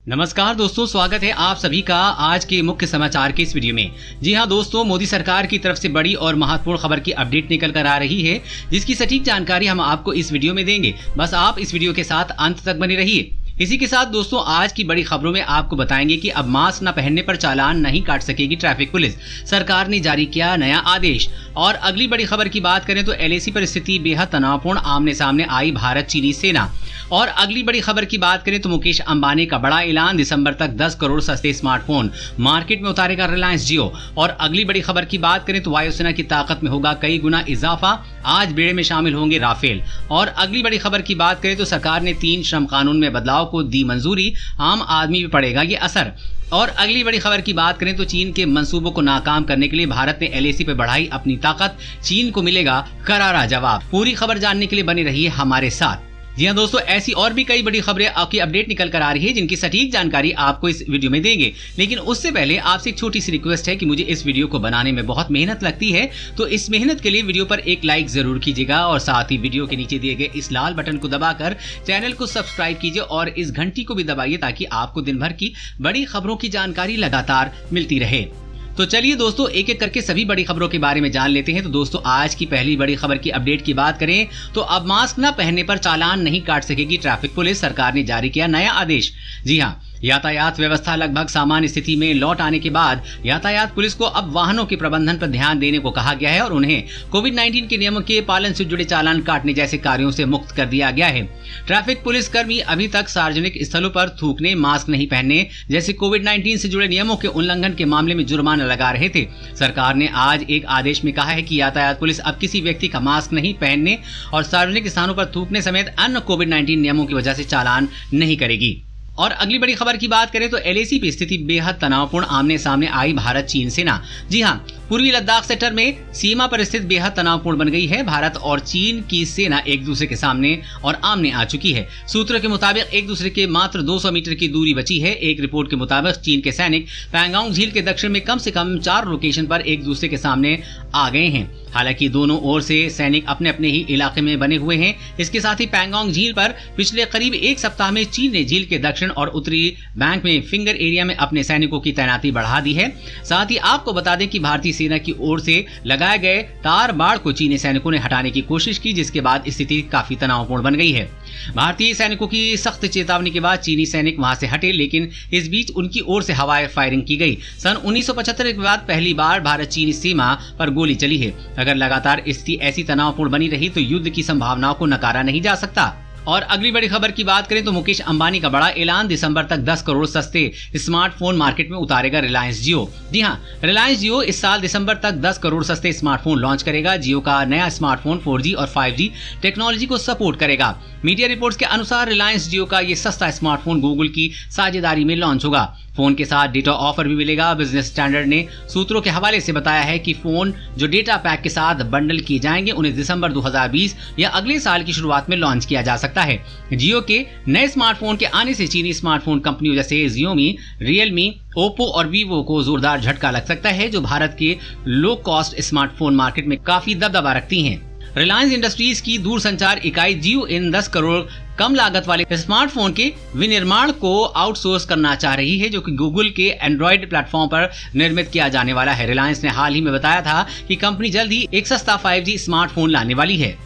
नमस्कार दोस्तों, स्वागत है आप सभी का आज के मुख्य समाचार के इस वीडियो में। जी हां दोस्तों, मोदी सरकार की तरफ से बड़ी और महत्वपूर्ण खबर की अपडेट निकल कर आ रही है, जिसकी सटीक जानकारी हम आपको इस वीडियो में देंगे। बस आप इस वीडियो के साथ अंत तक बने रहिए। इसी के साथ दोस्तों, आज की बड़ी खबरों में आपको बताएंगे कि अब मास्क न पहनने पर चालान नहीं काट सकेगी ट्रैफिक पुलिस, सरकार ने जारी किया नया आदेश। और अगली बड़ी खबर की बात करें तो एलएसी पर स्थिति बेहद तनावपूर्ण, आमने सामने आई भारत चीनी सेना। और अगली बड़ी खबर की बात करें तो मुकेश अंबानी का बड़ा ऐलान, दिसंबर तक 10 करोड़ सस्ते स्मार्टफोन मार्केट में उतारेगा रिलायंस जियो। और अगली बड़ी खबर की बात करें तो वायुसेना की ताकत में होगा कई गुना इजाफा, आज बेड़े में शामिल होंगे राफेल। और अगली बड़ी खबर की बात करें तो सरकार ने 3 श्रम कानून में बदलाव को दी मंजूरी, आम आदमी पे पड़ेगा ये असर। और अगली बड़ी खबर की बात करें तो चीन के मंसूबों को नाकाम करने के लिए भारत ने एलएसी पर बढ़ाई अपनी ताकत, चीन को मिलेगा करारा जवाब। पूरी खबर जानने के लिए बने रहिए हमारे साथ। जी हाँ दोस्तों, ऐसी और भी कई बड़ी खबरें आपकी अपडेट निकल कर आ रही है, जिनकी सटीक जानकारी आपको इस वीडियो में देंगे। लेकिन उससे पहले आपसे एक छोटी सी रिक्वेस्ट है कि मुझे इस वीडियो को बनाने में बहुत मेहनत लगती है, तो इस मेहनत के लिए वीडियो पर एक लाइक जरूर कीजिएगा और साथ ही वीडियो के नीचे दिए गए इस लाल बटन को दबाकर चैनल को सब्सक्राइब कीजिए और इस घंटी को भी दबाइए, ताकि आपको दिन भर की बड़ी खबरों की जानकारी लगातार मिलती रहे। तो चलिए दोस्तों, एक एक करके सभी बड़ी खबरों के बारे में जान लेते हैं। तो दोस्तों, आज की पहली बड़ी खबर की अपडेट की बात करें तो अब मास्क न पहनने पर चालान नहीं काट सकेगी ट्रैफिक पुलिस, सरकार ने जारी किया नया आदेश। जी हाँ, यातायात व्यवस्था लगभग सामान्य स्थिति में लौट आने के बाद यातायात पुलिस को अब वाहनों के प्रबंधन पर ध्यान देने को कहा गया है और उन्हें कोविड-19 के नियमों के पालन से जुड़े चालान काटने जैसे कार्यों से मुक्त कर दिया गया है। ट्रैफिक पुलिस कर्मी अभी तक सार्वजनिक स्थलों पर थूकने, मास्क नहीं पहनने जैसे कोविड-19 से जुड़े नियमों के उल्लंघन के मामले में जुर्माना लगा रहे थे। सरकार ने आज एक आदेश में कहा है कि यातायात पुलिस अब किसी व्यक्ति का मास्क नहीं पहनने और सार्वजनिक स्थानों पर थूकने समेत अन्य कोविड-19 नियमों की वजह से चालान नहीं करेगी। और अगली बड़ी खबर की बात करें तो एलएसी की स्थिति बेहद तनावपूर्ण, आमने सामने आई भारत चीन सेना। जी हां, पूर्वी लद्दाख सेक्टर में सीमा पर स्थित बेहद तनावपूर्ण बन गई है। भारत और चीन की सेना एक दूसरे के सामने और आमने आ चुकी है। सूत्रों के मुताबिक एक दूसरे के मात्र 200 मीटर की दूरी बची है। एक रिपोर्ट के मुताबिक चीन के सैनिक पैंगोंग झील के दक्षिण में कम से कम 4 लोकेशन पर एक दूसरे के सामने आ गए हैं। हालांकि दोनों ओर से सैनिक अपने अपने ही इलाके में बने हुए हैं। इसके साथ ही पैंगोंग झील पर पिछले करीब 1 सप्ताह में चीन ने झील के दक्षिण और उत्तरी बैंक में फिंगर एरिया में अपने सैनिकों की तैनाती बढ़ा दी है। साथ ही आपको बता दें कि भारतीय सेना की ओर से लगाए गए तार बाड़ को चीनी सैनिकों ने हटाने की कोशिश की, जिसके बाद स्थिति काफी तनावपूर्ण बन गई है। भारतीय सैनिकों की सख्त चेतावनी के बाद चीनी सैनिक वहां से हटे, लेकिन इस बीच उनकी ओर से हवाई फायरिंग की गई। सन 1975 के बाद पहली बार भारत चीनी सीमा पर गोली चली है। अगर लगातार स्थिति ऐसी तनावपूर्ण बनी रही तो युद्ध की संभावनाओं को नकारा नहीं जा सकता। और अगली बड़ी खबर की बात करें तो मुकेश अंबानी का बड़ा ऐलान, दिसंबर तक 10 करोड़ सस्ते स्मार्टफोन मार्केट में उतारेगा रिलायंस जियो। जी हां, रिलायंस जियो इस साल दिसंबर तक 10 करोड़ सस्ते स्मार्टफोन लॉन्च करेगा। जियो का नया स्मार्टफोन 4G और 5G टेक्नोलॉजी को सपोर्ट करेगा। मीडिया रिपोर्ट्स के अनुसार रिलायंस जियो का ये सस्ता स्मार्टफोन गूगल की साझेदारी में लॉन्च होगा। फोन के साथ डेटा ऑफर भी मिलेगा। बिजनेस स्टैंडर्ड ने सूत्रों के हवाले से बताया है कि फोन जो डेटा पैक के साथ बंडल किए जाएंगे उन्हें दिसंबर 2020 या अगले साल की शुरुआत में लॉन्च किया जा सकता है। जियो के नए स्मार्टफोन के आने से चीनी स्मार्टफोन कंपनियों जैसे जियोमी, रियलमी, ओप्पो और वीवो को जोरदार झटका लग सकता है, जो भारत के लो कॉस्ट स्मार्टफोन मार्केट में काफी दबदबा रखती हैं। रिलायंस इंडस्ट्रीज की दूरसंचार इकाई जियो इन 10 करोड़ कम लागत वाले स्मार्टफोन के विनिर्माण को आउटसोर्स करना चाह रही है, जो कि गूगल के एंड्रॉइड प्लेटफॉर्म पर निर्मित किया जाने वाला है। रिलायंस ने हाल ही में बताया था कि कंपनी जल्द ही एक सस्ता 5G स्मार्टफोन लाने वाली है।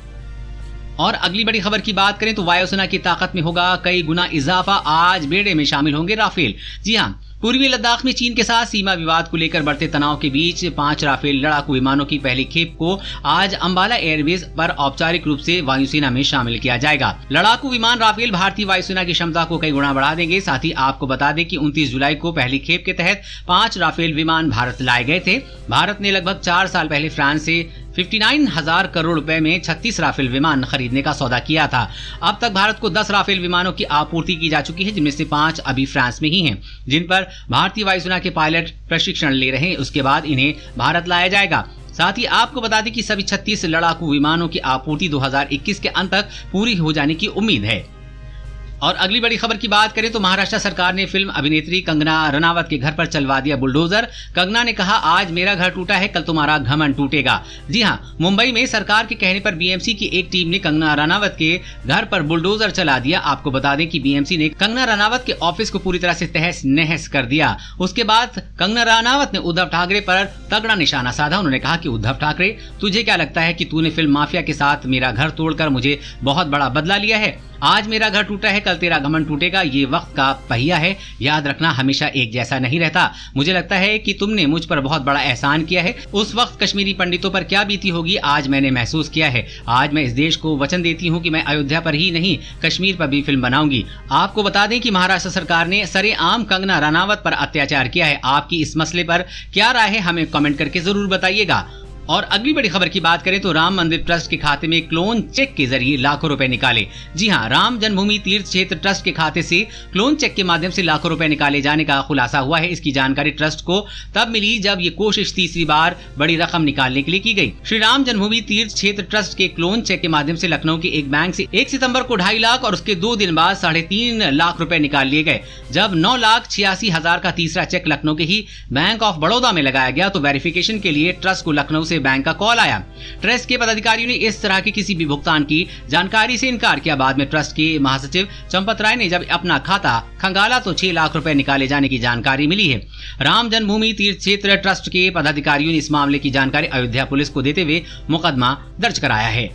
और अगली बड़ी खबर की बात करें तो वायुसेना की ताकत में होगा कई गुना इजाफा, आज बेड़े में शामिल होंगे राफेल। जी हाँ, पूर्वी लद्दाख में चीन के साथ सीमा विवाद को लेकर बढ़ते तनाव के बीच 5 राफेल लड़ाकू विमानों की पहली खेप को आज अंबाला एयरबेस पर औपचारिक रूप से वायुसेना में शामिल किया जाएगा। लड़ाकू विमान राफेल भारतीय वायुसेना की क्षमता को कई गुना बढ़ा देंगे। साथ ही आपको बता दें कि 29 जुलाई को पहली खेप के तहत 5 राफेल विमान भारत लाए गए थे। भारत ने लगभग 4 साल पहले फ्रांस से 59,000 करोड़ रुपए में 36 राफेल विमान खरीदने का सौदा किया था। अब तक भारत को 10 राफेल विमानों की आपूर्ति की जा चुकी है, जिनमें से 5 अभी फ्रांस में ही हैं, जिन पर भारतीय वायुसेना के पायलट प्रशिक्षण ले रहे हैं। उसके बाद इन्हें भारत लाया जाएगा। साथ ही आपको बता दें कि सभी 36 लड़ाकू विमानों की आपूर्ति 2021 के अंत तक पूरी हो जाने की उम्मीद है। और अगली बड़ी खबर की बात करें तो महाराष्ट्र सरकार ने फिल्म अभिनेत्री कंगना रनावत के घर पर चलवा दिया बुलडोजर। कंगना ने कहा, आज मेरा घर टूटा है, कल तुम्हारा घमंड टूटेगा। जी हां, मुंबई में सरकार के कहने पर बीएमसी की एक टीम ने कंगना रनावत के घर पर बुलडोजर चला दिया। आपको बता दें कि बीएमसी ने कंगना रनावत के ऑफिस को पूरी तरह से तहस नहस कर दिया। उसके बाद कंगना रनावत ने उद्धव ठाकरे पर तगड़ा निशाना साधा। उन्होंने कहा कि उद्धव ठाकरे, तुझे क्या लगता है कि तूने फिल्म माफिया के साथ मेरा घर तोड़कर मुझे बहुत बड़ा बदला लिया है? आज मेरा घर टूटा है, कल तेरा घमंड टूटेगा। ये वक्त का पहिया है, याद रखना हमेशा एक जैसा नहीं रहता। मुझे लगता है कि तुमने मुझ पर बहुत बड़ा एहसान किया है। उस वक्त कश्मीरी पंडितों पर क्या बीती होगी, आज मैंने महसूस किया है। आज मैं इस देश को वचन देती हूँ कि मैं अयोध्या पर ही नहीं, कश्मीर पर भी फिल्म बनाऊंगी। आपको बता दें कि महाराष्ट्र सरकार ने सरेआम कंगना रनावत पर अत्याचार किया है। आपकी इस मसले पर क्या राय है, हमें कमेंट करके जरूर बताइएगा। और अगली बड़ी खबर की बात करें तो राम मंदिर ट्रस्ट के खाते में क्लोन चेक के जरिए लाखों रुपए निकाले। जी हां, राम जन्मभूमि तीर्थ क्षेत्र ट्रस्ट के खाते से क्लोन चेक के माध्यम से लाखों रुपए निकाले जाने का खुलासा हुआ है। इसकी जानकारी ट्रस्ट को तब मिली जब ये कोशिश तीसरी बार बड़ी रकम निकालने के लिए की गई। श्री राम जन्मभूमि तीर्थ क्षेत्र ट्रस्ट के क्लोन चेक के माध्यम से लखनऊ के एक बैंक से 1 सितंबर को 2.5 लाख और उसके 2 दिन बाद 3.5 लाख रुपए निकाल लिए गए। जब 9,86,000 का तीसरा चेक लखनऊ के ही बैंक ऑफ बड़ौदा में लगाया गया तो वेरिफिकेशन के लिए ट्रस्ट को लखनऊ से बैंक का कॉल आया। ट्रस्ट के पदाधिकारियों ने इस तरह के किसी भी भुगतान की जानकारी से इनकार किया। बाद में ट्रस्ट के महासचिव चंपत राय ने जब अपना खाता खंगाला तो 6 लाख रुपए निकाले जाने की जानकारी मिली है। राम जन्मभूमि तीर्थ क्षेत्र ट्रस्ट के पदाधिकारियों ने इस मामले की जानकारी अयोध्या पुलिस को देते हुए मुकदमा दर्ज कराया है।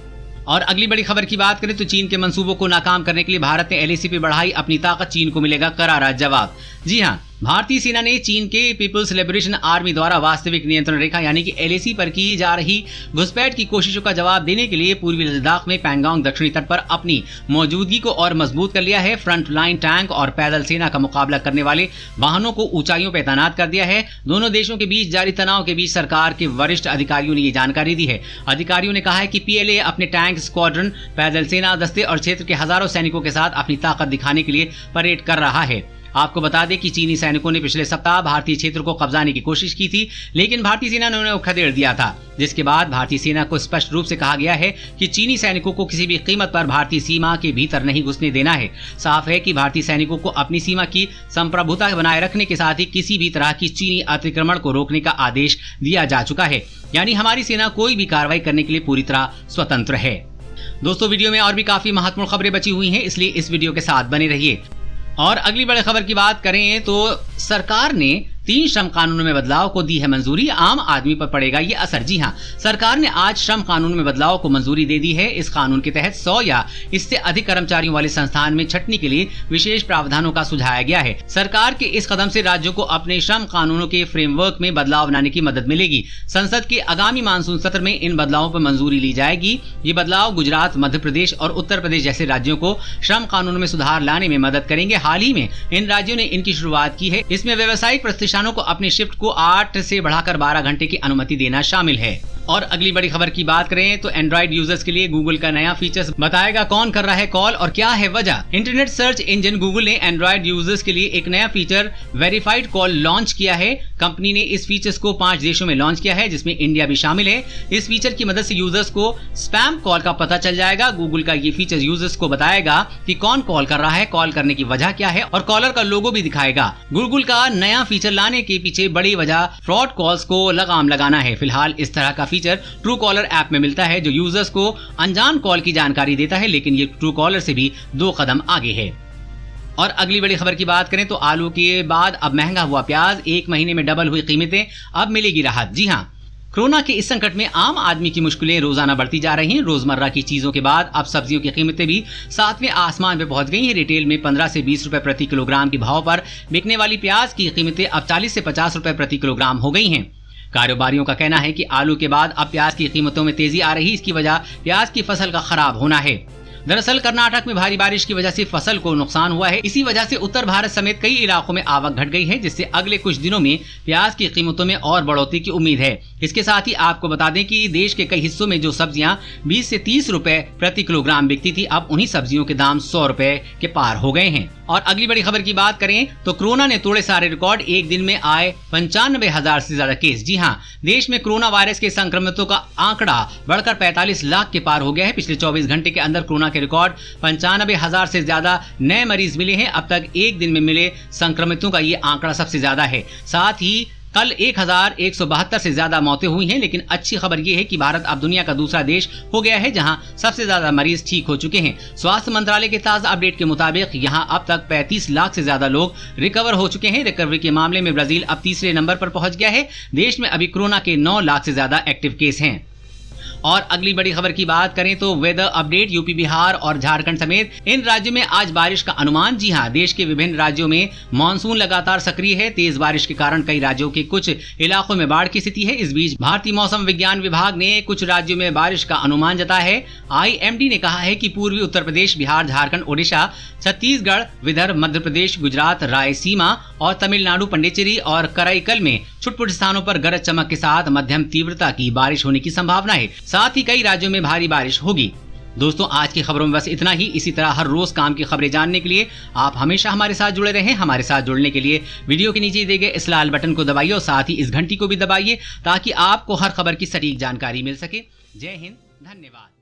और अगली बड़ी खबर की बात करें तो चीन के मंसूबों को नाकाम करने के लिए भारत ने एलएसी पे बढ़ाई अपनी ताकत, चीन को मिलेगा करारा जवाब। जी हां, भारतीय सेना ने चीन के पीपल्स लिबरेशन आर्मी द्वारा वास्तविक नियंत्रण रेखा यानी कि एलएसी पर की जा रही घुसपैठ की कोशिशों का जवाब देने के लिए पूर्वी लद्दाख में पैंगोंग दक्षिणी तट पर अपनी मौजूदगी को और मजबूत कर लिया है। फ्रंट लाइन टैंक और पैदल सेना का मुकाबला करने वाले वाहनों को ऊंचाइयों पर तैनात कर दिया है। दोनों देशों के बीच जारी तनाव के बीच सरकार के वरिष्ठ अधिकारियों ने ये जानकारी दी है। अधिकारियों ने कहा है कि पीएलए अपने टैंक स्क्वाड्रन, पैदल सेना दस्ते और क्षेत्र के हजारों सैनिकों के साथ अपनी ताकत दिखाने के लिए परेड कर रहा है। आपको बता दें कि चीनी सैनिकों ने पिछले सप्ताह भारतीय क्षेत्र को कब्जाने की कोशिश की थी, लेकिन भारतीय सेना ने उन्हें खदेड़ दिया था, जिसके बाद भारतीय सेना को स्पष्ट रूप से कहा गया है कि चीनी सैनिकों को किसी भी कीमत पर भारतीय सीमा के भीतर नहीं घुसने देना है। साफ है कि भारतीय सैनिकों को अपनी सीमा की संप्रभुता बनाए रखने के साथ ही किसी भी तरह की चीनी अतिक्रमण को रोकने का आदेश दिया जा चुका है। यानी हमारी सेना कोई भी कार्रवाई करने के लिए पूरी तरह स्वतंत्र है। दोस्तों, वीडियो में और भी काफी महत्वपूर्ण खबरें बची हुई हैं, इसलिए इस वीडियो के साथ बने रहिए। और अगली बड़ी खबर की बात करें तो सरकार ने 3 श्रम कानूनों में बदलाव को दी है मंजूरी, आम आदमी पर पड़ेगा ये असर। जी हां, सरकार ने आज श्रम कानून में बदलाव को मंजूरी दे दी है। इस कानून के तहत 100 या इससे अधिक कर्मचारियों वाले संस्थान में छंटनी के लिए विशेष प्रावधानों का सुझाया गया है। सरकार के इस कदम से राज्यों को अपने श्रम कानूनों के फ्रेमवर्क में बदलाव लाने की मदद मिलेगी। संसद के आगामी मानसून सत्र में इन बदलावों पर मंजूरी ली जाएगी। ये बदलाव गुजरात, मध्य प्रदेश और उत्तर प्रदेश जैसे राज्यों को श्रम कानून में सुधार लाने में मदद करेंगे। हाल ही में इन राज्यों ने इनकी शुरुआत की है। इसमें व्यावसायिक प्रतिष्ठानों को अपनी शिफ्ट को 8 से बढ़ाकर 12 घंटे की अनुमति देना शामिल है। और अगली बड़ी खबर की बात करें तो एंड्रॉइड यूजर्स के लिए गूगल का नया फीचर बताएगा कौन कर रहा है कॉल और क्या है वजह। इंटरनेट सर्च इंजन गूगल ने एंड्रॉइड यूजर्स के लिए एक नया फीचर वेरीफाइड कॉल लॉन्च किया है। कंपनी ने इस फीचर्स को 5 देशों में लॉन्च किया है, जिसमें इंडिया भी शामिल है। इस फीचर की मदद से यूजर्स को स्पैम कॉल का पता चल जाएगा। गूगल का ये फीचर यूजर्स को बताएगा कि कौन कॉल कर रहा है, कॉल करने की वजह क्या है और कॉलर का लोगो भी दिखाएगा। गूगल का नया फीचर लाने के पीछे बड़ी वजह फ्रॉड कॉल्स को लगाम लगाना है। फिलहाल इस तरह का फीचर ट्रू कॉलर ऐप में मिलता है, जो यूजर्स को अनजान कॉल की जानकारी देता है, लेकिन ये ट्रू कॉलर से भी 2 कदम आगे है। और अगली बड़ी खबर की बात करें तो आलू के बाद अब महंगा हुआ प्याज, 1 महीने में डबल हुई कीमतें, अब मिलेगी राहत। जी हां, कोरोना के इस संकट में आम आदमी की मुश्किलें रोजाना बढ़ती जा रही हैं। रोजमर्रा की चीजों के बाद अब सब्जियों की कीमतें भी 7वें आसमान पे पहुंच गई हैं। रिटेल में 15 से 20 रुपए प्रति किलोग्राम के भाव पर बिकने वाली प्याज की कीमतें अब 40 से 50 रुपए प्रति किलोग्राम हो गई हैं। कारोबारियों का कहना है कि आलू के बाद अब प्याज की कीमतों में तेजी आ रही, इसकी वजह प्याज की फसल का खराब होना है। दरअसल कर्नाटक में भारी बारिश की वजह से फसल को नुकसान हुआ है। इसी वजह से उत्तर भारत समेत कई इलाकों में आवक घट गई है, जिससे अगले कुछ दिनों में प्याज की कीमतों में और बढ़ोतरी की उम्मीद है। इसके साथ ही आपको बता दें कि देश के कई हिस्सों में जो सब्जियां 20 से 30 रुपए प्रति किलोग्राम बिकती थी, अब उन्हीं सब्जियों के दाम 100 रुपए के पार हो गए हैं। और अगली बड़ी खबर की बात करें तो कोरोना ने तोड़े सारे रिकॉर्ड, एक दिन में आए 95,000 से ज्यादा केस। जी हां, देश में कोरोना वायरस के संक्रमितों का आंकड़ा बढ़कर 45 लाख के पार हो गया है। पिछले 24 घंटे के अंदर कोरोना के के रिकॉर्ड 95,000 से ज्यादा नए मरीज मिले हैं। अब तक एक दिन में मिले संक्रमितों का ये आंकड़ा सबसे ज्यादा है। साथ ही कल 1,172 से ज्यादा मौतें हुई हैं। लेकिन अच्छी खबर यह है कि भारत अब दुनिया का दूसरा देश हो गया है जहां सबसे ज्यादा मरीज ठीक हो चुके हैं। स्वास्थ्य मंत्रालय के ताजा अपडेट के मुताबिक यहां अब तक 35 लाख से ज्यादा लोग रिकवर हो चुके हैं। रिकवरी के मामले में ब्राजील अब तीसरे नंबर पर पहुंच गया है। देश में अभी कोरोना के 9 लाख से ज्यादा एक्टिव केस हैं। और अगली बड़ी खबर की बात करें तो वेदर अपडेट, यूपी, बिहार और झारखंड समेत इन राज्यों में आज बारिश का अनुमान। जी हां, देश के विभिन्न राज्यों में मानसून लगातार सक्रिय है। तेज बारिश के कारण कई राज्यों के कुछ इलाकों में बाढ़ की स्थिति है। इस बीच भारतीय मौसम विज्ञान विभाग ने कुछ राज्यों में बारिश का अनुमान जताया है। IMD ने कहा है कि पूर्वी उत्तर प्रदेश, बिहार, झारखंड, ओडिशा, छत्तीसगढ़, विदर्भ, मध्य प्रदेश, गुजरात, रायसीमा और तमिलनाडु, पुडुचेरी और कराईकल में छुटपुट स्थानों पर गरज चमक के साथ मध्यम तीव्रता की बारिश होने की संभावना है। साथ ही कई राज्यों में भारी बारिश होगी। दोस्तों, आज की खबरों में बस इतना ही। इसी तरह हर रोज काम की खबरें जानने के लिए आप हमेशा हमारे साथ जुड़े रहें। हमारे साथ जुड़ने के लिए वीडियो के नीचे दिए गए इस लाल बटन को दबाइए और साथ ही इस घंटी को भी दबाइए ताकि आपको हर खबर की सटीक जानकारी मिल सके। जय हिंद, धन्यवाद।